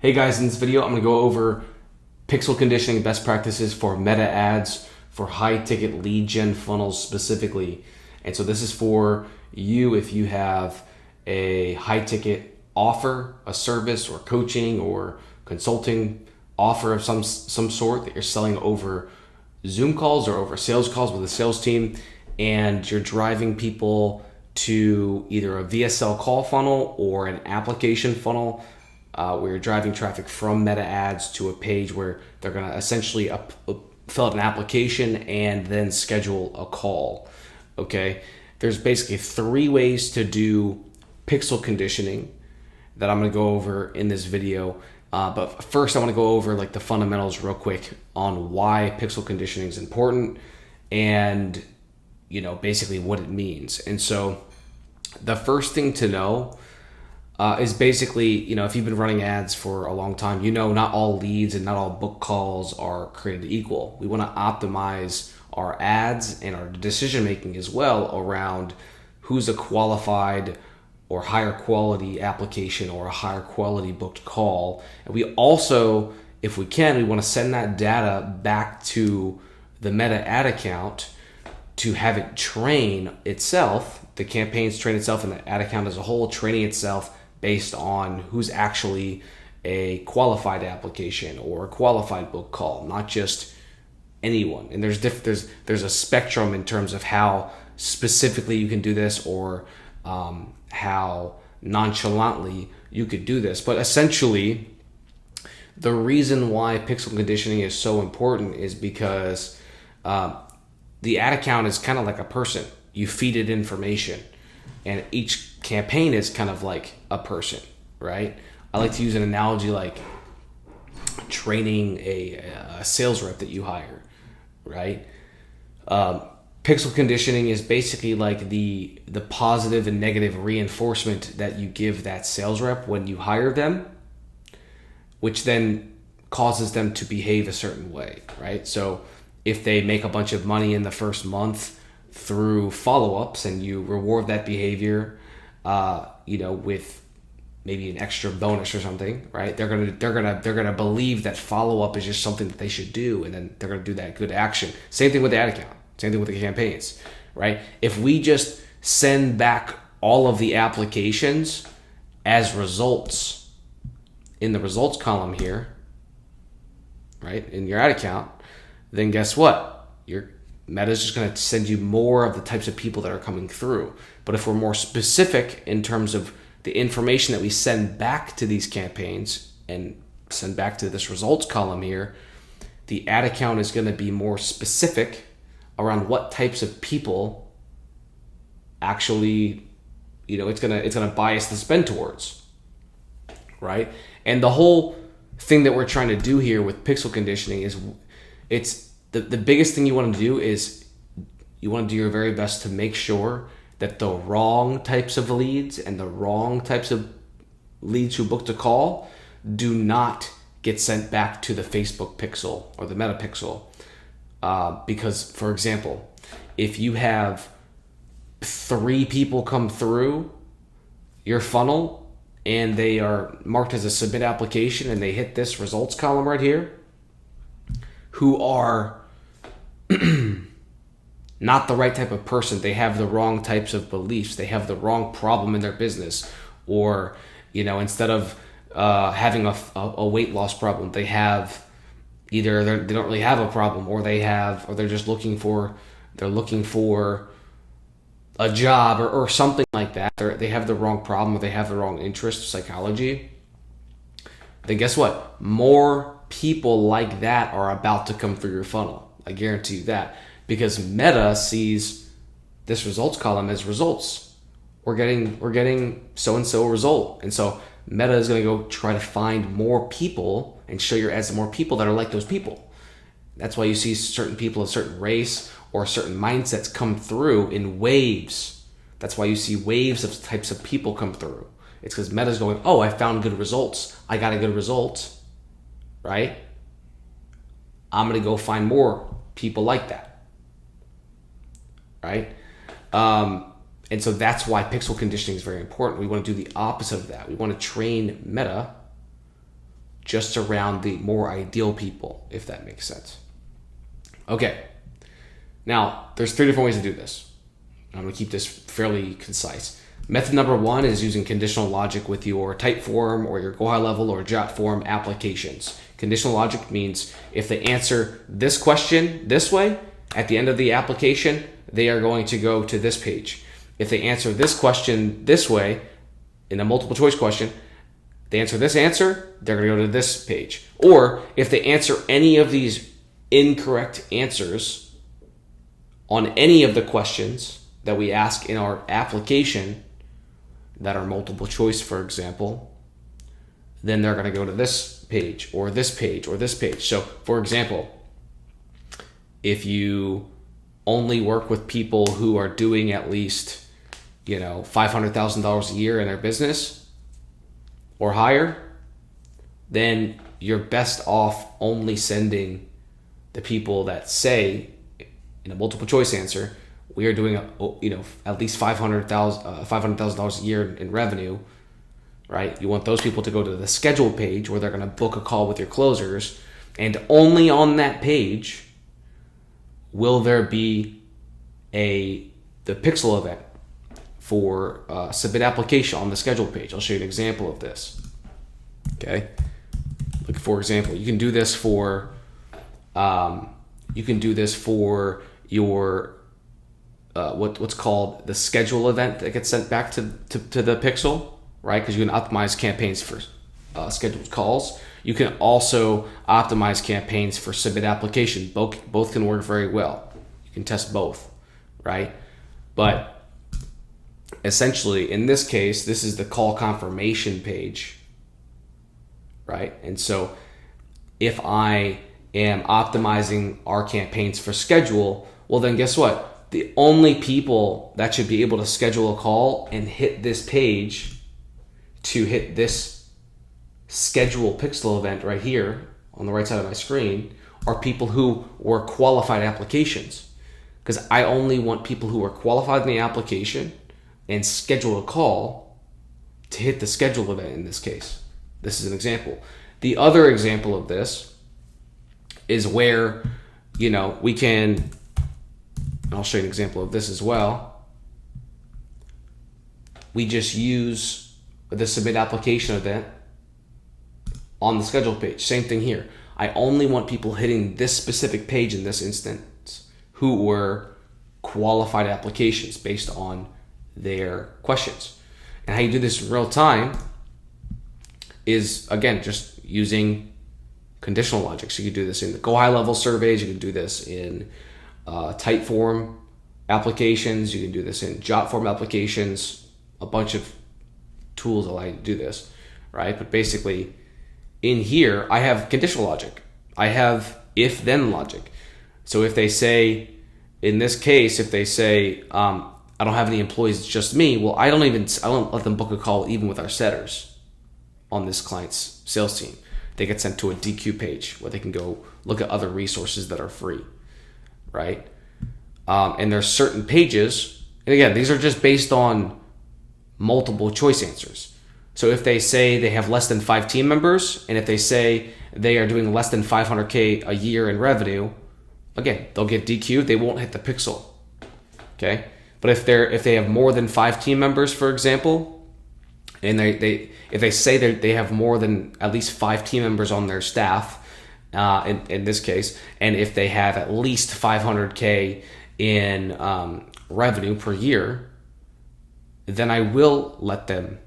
Hey guys, in this video I'm going to go over pixel conditioning best practices for meta ads for high ticket lead gen funnels specifically. And so this is for you if you have a high ticket offer, a service or coaching or consulting offer of some sort that you're selling over Zoom calls or over sales calls with a sales team, and you're driving people to either a VSL call funnel or an application funnel where you're driving traffic from meta ads to a page where they're going to essentially fill out an application and then schedule a call. Okay, there's basically three ways to do pixel conditioning that I'm going to go over in this video. But first I want to go over like the fundamentals real quick on why pixel conditioning is important and basically what it means. And so the first thing to know is basically, if you've been running ads for a long time, not all leads and not all book calls are created equal. We want to optimize our ads and our decision making as well around who's a qualified or higher quality application or a higher quality booked call. And we also, if we can, we want to send that data back to the Meta ad account to have it train itself, the campaigns train itself, and the ad account as a whole training itself based on who's actually a qualified application or a qualified book call, not just anyone. And there's a spectrum in terms of how specifically you can do this or how nonchalantly you could do this. But essentially, the reason why pixel conditioning is so important is because the ad account is kind of like a person. You feed it information, and each campaign is kind of like a person, right? I like to use an analogy like training a sales rep that you hire, right? Pixel conditioning is basically like the positive and negative reinforcement that you give that sales rep when you hire them, which then causes them to behave a certain way, right? So if they make a bunch of money in the first month through follow-ups and you reward that behavior, with maybe an extra bonus or something, right? They're gonna believe that follow-up is just something that they should do, and then they're gonna do that good action. Same thing with the ad account. Same thing with the campaigns, right? If we just send back all of the applications as results in the results column here, right, in your ad account, then guess what? Your Meta's just going to send you more of the types of people that are coming through. But if we're more specific in terms of the information that we send back to these campaigns and send back to this results column here, the ad account is going to be more specific around what types of people actually, it's going to bias the spend towards, right? And the whole thing that we're trying to do here with pixel conditioning is it's the biggest thing you want to do is you want to do your very best to make sure that the wrong types of leads and the wrong types of leads who booked a call do not get sent back to the Facebook pixel or the Meta pixel. Because, for example, if you have 3 people come through your funnel and they are marked as a submit application and they hit this results column right here, who are not the right type of person, they have the wrong types of beliefs, they have the wrong problem in their business, or instead of having a weight loss problem, they have either they don't really have a problem, or they're just looking for a job or something like that. They have the wrong problem, or they have the wrong interest, psychology. Then guess what? More people like that are about to come through your funnel. I guarantee you that, because Meta sees this results column as results. We're getting so-and-so result. And so Meta is going to go try to find more people and show your ads to more people that are like those people. That's why you see certain people of a certain race or certain mindsets come through in waves. That's why you see waves of types of people come through. It's because Meta's going, oh, I found good results. I got a good result, right? I'm going to go find more people like that, right? And so that's why pixel conditioning is very important. We want to do the opposite of that. We want to train Meta just around the more ideal people, if that makes sense. Okay. Now, there's 3 different ways to do this. I'm going to keep this fairly concise. Method number 1 is using conditional logic with your Typeform or your Go High Level or JotForm applications. Conditional logic means if they answer this question this way, at the end of the application, they are going to go to this page. If they answer this question this way, in a multiple choice question, they answer this answer, they're going to go to this page. Or if they answer any of these incorrect answers on any of the questions that we ask in our application that are multiple choice, for example, then they're going to go to this page or this page or this page. So, for example, if you only work with people who are doing at least, $500,000 a year in their business or higher, then you're best off only sending the people that say in a multiple choice answer, we are doing at least $500,000 a year in revenue, right? You want those people to go to the schedule page where they're going to book a call with your closers, and only on that page will there be the pixel event for submit application on the schedule page. I'll show you an example of this. Okay, like for example, you can do this for your what's called the schedule event that gets sent back to the pixel, right? Because you can optimize campaigns for scheduled calls. You can also optimize campaigns for submit application. Both can work very well. You can test both, right? But essentially, in this case, this is the call confirmation page, right? And so if I am optimizing our campaigns for schedule, well then guess what? The only people that should be able to schedule a call and hit this page to hit this schedule pixel event right here on the right side of my screen are people who were qualified applications. Because I only want people who are qualified in the application and schedule a call to hit the schedule event in this case. This is an example. The other example of this is where, we can, I'll show you an example of this as well. We just use the submit application event on the schedule page. Same thing here. I only want people hitting this specific page in this instance who were qualified applications based on their questions. And how you do this in real time is, again, just using conditional logic. So you can do this in the Go High Level surveys. You can do this in Typeform applications. You can do this in JotForm applications. A bunch of tools allow you to do this, right? But basically, in here, I have conditional logic. I have if-then logic. So if they say, in this case, if they say, I don't have any employees, it's just me. Well, I don't let them book a call even with our setters on this client's sales team. They get sent to a DQ page where they can go look at other resources that are free, right? And there's certain pages, and again, these are just based on multiple choice answers. So if they say they have less than 5 team members, and if they say they are doing less than $500K a year in revenue, again, they'll get DQ'd. They won't hit the pixel, okay? But if they have more than 5 team members, for example, and if they say that they have more than at least 5 team members on their staff, in this case, and if they have at least $500K in revenue per year, then I will let them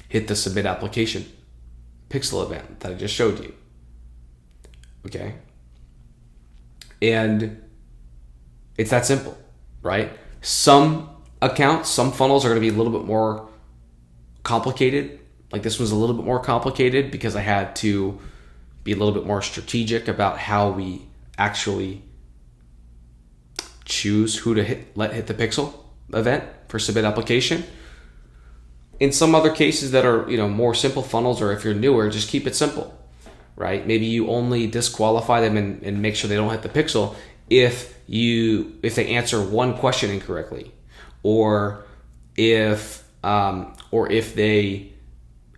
hit the submit application pixel event that I just showed you. Okay? And it's that simple, right? Some accounts, some funnels are going to be a little bit more complicated. Like this was a little bit more complicated because I had to be a little bit more strategic about how we actually choose who to hit the pixel event for submit application. In some other cases that are, more simple funnels, or if you're newer, just keep it simple, right? Maybe you only disqualify them and make sure they don't hit the pixel if they answer one question incorrectly, or if they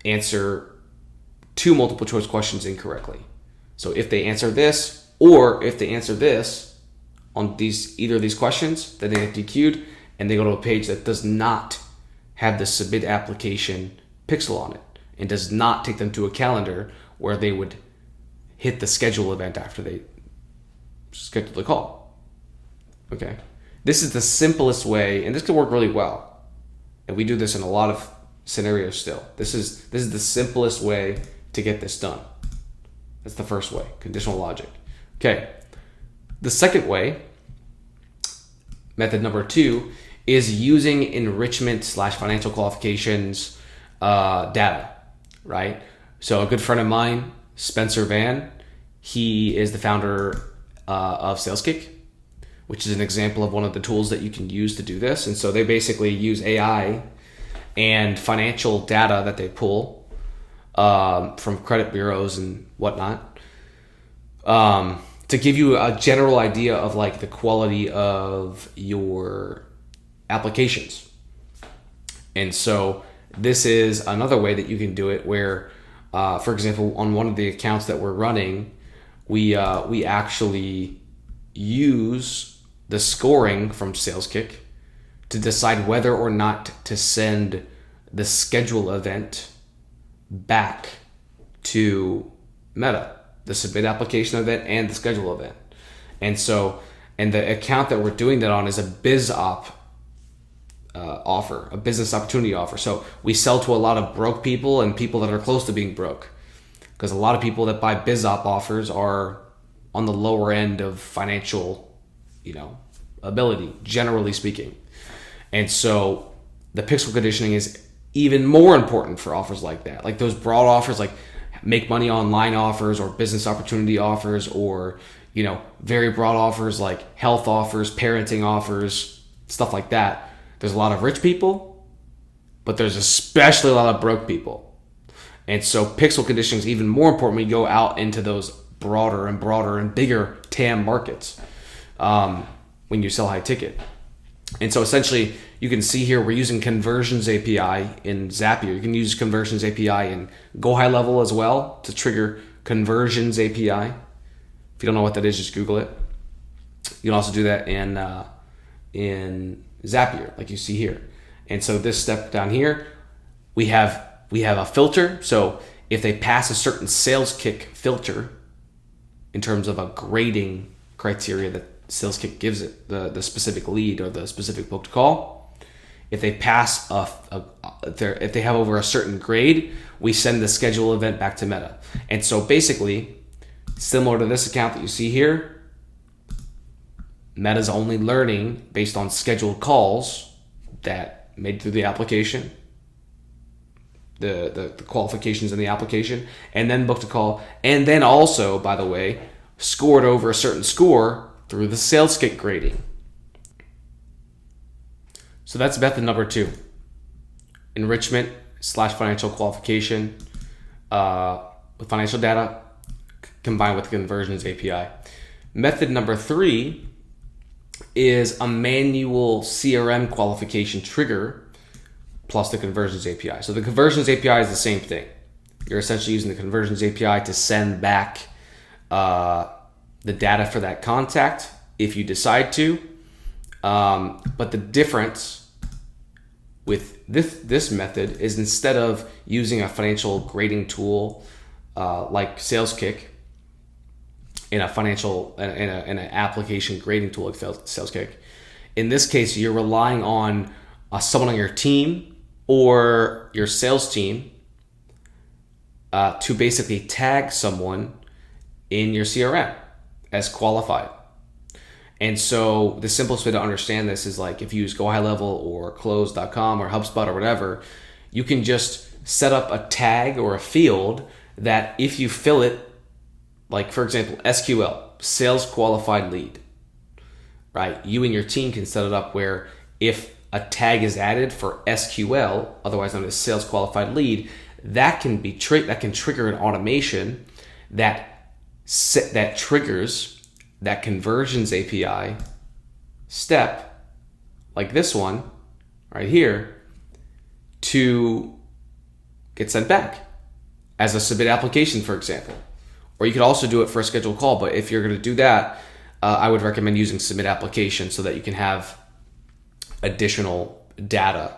answer 2 multiple choice questions incorrectly. So if they answer this, or if they answer this on either of these questions, then they get DQ'd and they go to a page that does not have the submit application pixel on it and does not take them to a calendar where they would hit the schedule event after they schedule the call. Okay. This is the simplest way, and this can work really well. And we do this in a lot of scenarios still. This is the simplest way to get this done. That's the first way, conditional logic. Okay. The second way, method number 2, is using enrichment/financial qualifications data, right? So a good friend of mine, Spencer Van, he is the founder of SalesKick, which is an example of one of the tools that you can use to do this. And so they basically use AI and financial data that they pull from credit bureaus and whatnot to give you a general idea of like the quality of your applications. And so this is another way that you can do it where, for example, on one of the accounts that we're running, we actually use the scoring from SalesKick to decide whether or not to send the schedule event back to Meta, the submit application event and the schedule event. And so, and the account that we're doing that on is a BizOp offer, a business opportunity offer. So we sell to a lot of broke people and people that are close to being broke, because a lot of people that buy BizOp offers are on the lower end of financial, ability, generally speaking. And so the pixel conditioning is even more important for offers like that. Like those broad offers, like make money online offers or business opportunity offers, or, very broad offers like health offers, parenting offers, stuff like that. There's a lot of rich people, but there's especially a lot of broke people. And so pixel conditioning is even more important when you go out into those broader and bigger TAM markets when you sell high ticket. And so essentially you can see here we're using Conversions API in Zapier. You can use Conversions API in Go High Level as well to trigger Conversions API. If you don't know what that is, just Google it. You can also do that in Zapier, like you see here. And so this step down here, we have a filter. So if they pass a certain SalesKick filter in terms of a grading criteria that SalesKick gives it, the specific lead or the specific booked call, if they pass if they have over a certain grade, we send the schedule event back to Meta. And so basically, similar to this account that you see here, Meta's only learning based on scheduled calls that made through the application, the qualifications in the application, and then booked a call, and then also, by the way, scored over a certain score through the SalesKick grading. So that's method number 2, enrichment/financial qualification with financial data combined with the Conversions API. Method number 3 is a manual CRM qualification trigger plus the Conversions API. So the Conversions API is the same thing. You're essentially using the Conversions API to send back the data for that contact if you decide to. But the difference with this method is, instead of using a financial grading tool like SalesKick, in an application grading tool like SalesKick, in this case you're relying on someone on your team or your sales team to basically tag someone in your CRM as qualified. And so the simplest way to understand this is, like, if you use Go High Level or Close.com or HubSpot or whatever, you can just set up a tag or a field that if you fill it, like for example, SQL, sales qualified lead, right? You and your team can set it up where if a tag is added for SQL, otherwise known as sales qualified lead, that can trigger an automation that triggers that Conversions API step, like this one right here, to get sent back. as a submit application, for example. Or you could also do it for a scheduled call. But if you're going to do that, I would recommend using submit application so that you can have additional data,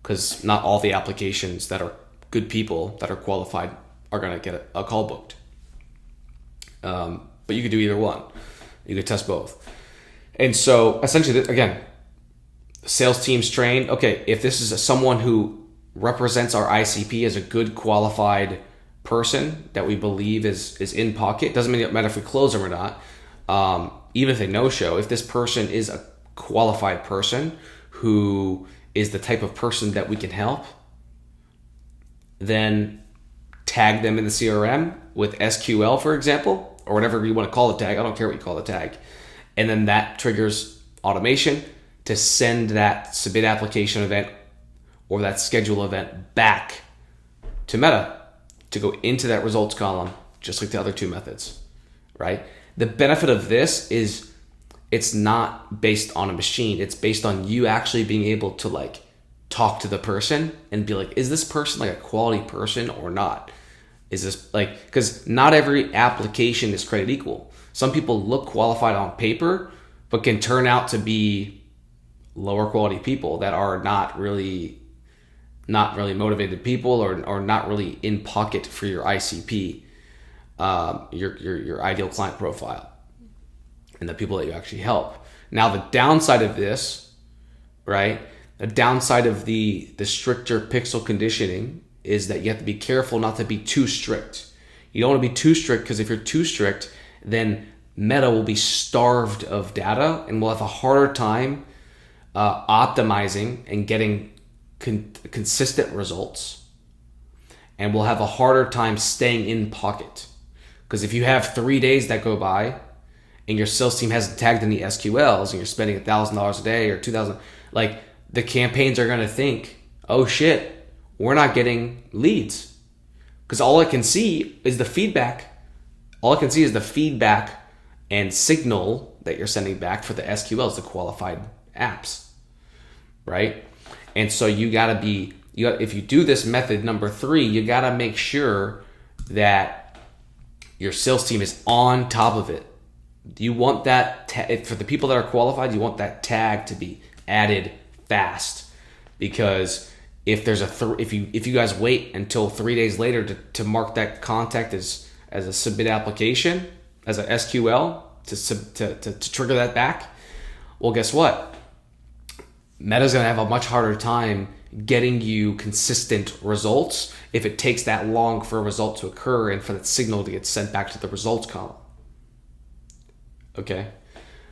because not all the applications that are good people that are qualified are going to get a call booked. But you could do either one. You could test both. And so essentially, again, sales teams trained. Okay, if this is someone who represents our ICP as a good qualified person that we believe is in pocket, doesn't matter if we close them or not. Even if they no-show, if this person is a qualified person who is the type of person that we can help, then tag them in the CRM with SQL, for example, or whatever you want to call the tag. I don't care what you call the tag. And then that triggers automation to send that submit application event or that schedule event back to Meta to go into that results column, just like the other two methods, right? The benefit of this is it's not based on a machine. It's based on you actually being able to like talk to the person and be like, is this person like a quality person or not? Is this like, because not every application is created equal. Some people look qualified on paper, but can turn out to be lower quality people that are not really motivated people or not really in pocket for your ICP, your ideal client profile, and the people that you actually help. Now, the downside of this, right? The downside of the stricter pixel conditioning is that you have to be careful not to be too strict. You don't want to be too strict, because if you're too strict, then Meta will be starved of data and will have a harder time optimizing and getting consistent results, and we'll have a harder time staying in pocket. Because if you have 3 days that go by and your sales team hasn't tagged any SQLs and you're spending $1,000 a day or $2,000, like the campaigns are going to think, oh shit, we're not getting leads, because all I can see is the feedback. All I can see is the feedback and signal that you're sending back for the SQLs, the qualified apps, right? And so if you do this method number 3, you got to make sure that your sales team is on top of it. You want that for the people that are qualified, you want that tag to be added fast, because if there's if you guys wait until 3 days later to mark that contact as a submit application, as a SQL to trigger that back, well, guess what? Meta's going to have a much harder time getting you consistent results if it takes that long for a result to occur and for that signal to get sent back to the results column. Okay.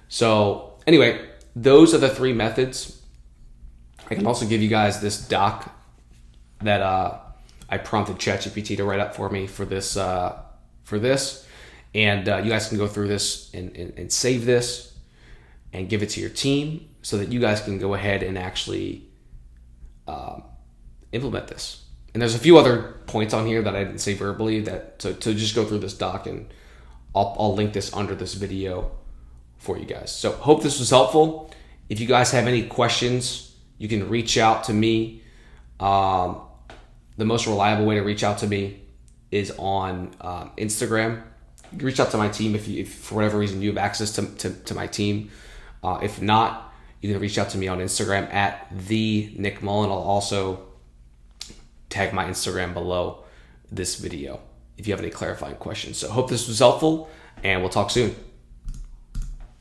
So anyway, those are the 3 methods. I can also give you guys this doc that I prompted ChatGPT to write up for me for this, and you guys can go through this and save this and give it to your team so that you guys can go ahead and actually implement this. And there's a few other points on here that I didn't say verbally to just go through this doc, and I'll link this under this video for you guys. So hope this was helpful. If you guys have any questions, you can reach out to me. The most reliable way to reach out to me is on Instagram. You can reach out to my team if for whatever reason you have access to my team. If not, you can reach out to me on Instagram at the Nick Mullen. I'll also tag my Instagram below this video if you have any clarifying questions. So hope this was helpful, and we'll talk soon.